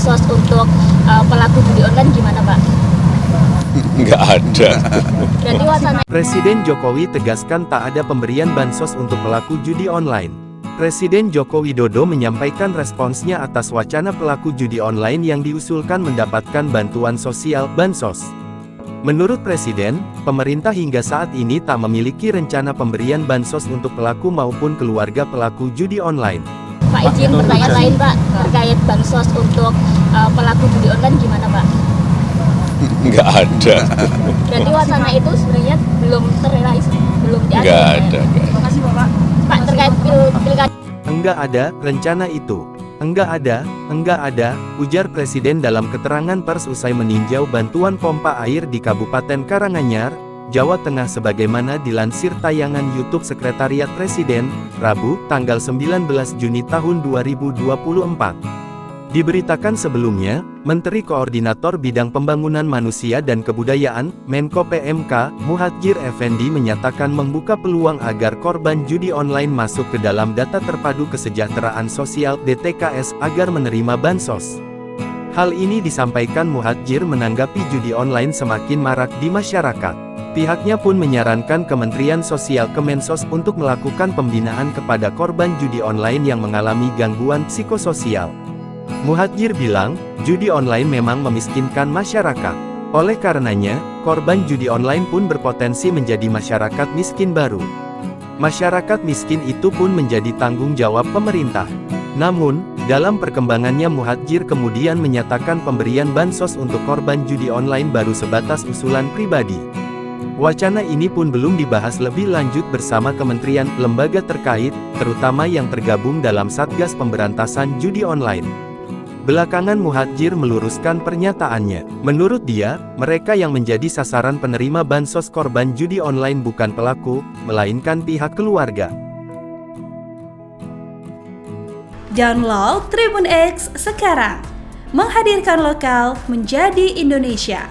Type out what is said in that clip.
bansos untuk pelaku judi online gimana Pak? Nggak ada. Berarti wacana Presiden Jokowi tegaskan tak ada pemberian bansos untuk pelaku judi online. Presiden Joko Widodo menyampaikan responsnya atas wacana pelaku judi online yang diusulkan mendapatkan bantuan sosial bansos. Menurut Presiden, pemerintah hingga saat ini tak memiliki rencana pemberian bansos untuk pelaku maupun keluarga pelaku judi online. Pak izin pertanyaan lain Pak terkait bansos untuk pelaku judi online gimana Pak? Nggak ada. Berarti wacana itu sebenarnya belum terrealisasi, belum diada. Nggak ada. Terima kasih Bapak. Pak terkait pilkada. Enggak ada rencana itu. Enggak ada, ujar Presiden dalam keterangan pers usai meninjau bantuan pompa air di Kabupaten Karanganyar, Jawa Tengah sebagaimana dilansir tayangan YouTube Sekretariat Presiden, Rabu, tanggal 19 Juni tahun 2024. Diberitakan sebelumnya, Menteri Koordinator Bidang Pembangunan Manusia dan Kebudayaan, Menko PMK, Muhadjir Effendi menyatakan membuka peluang agar korban judi online masuk ke dalam data terpadu kesejahteraan sosial (DTKS) agar menerima bansos. Hal ini disampaikan Muhadjir menanggapi judi online semakin marak di masyarakat. Pihaknya pun menyarankan Kementerian Sosial Kemensos untuk melakukan pembinaan kepada korban judi online yang mengalami gangguan psikososial. Muhadjir bilang, judi online memang memiskinkan masyarakat. Oleh karenanya, korban judi online pun berpotensi menjadi masyarakat miskin baru. Masyarakat miskin itu pun menjadi tanggung jawab pemerintah. Namun, dalam perkembangannya Muhadjir kemudian menyatakan pemberian bansos untuk korban judi online baru sebatas usulan pribadi. Wacana ini pun belum dibahas lebih lanjut bersama kementerian, lembaga terkait, terutama yang tergabung dalam Satgas Pemberantasan Judi Online. Belakangan Muhadjir meluruskan pernyataannya. Menurut dia, mereka yang menjadi sasaran penerima bansos korban judi online bukan pelaku, melainkan pihak keluarga. Download Tribun X sekarang, menghadirkan lokal menjadi Indonesia.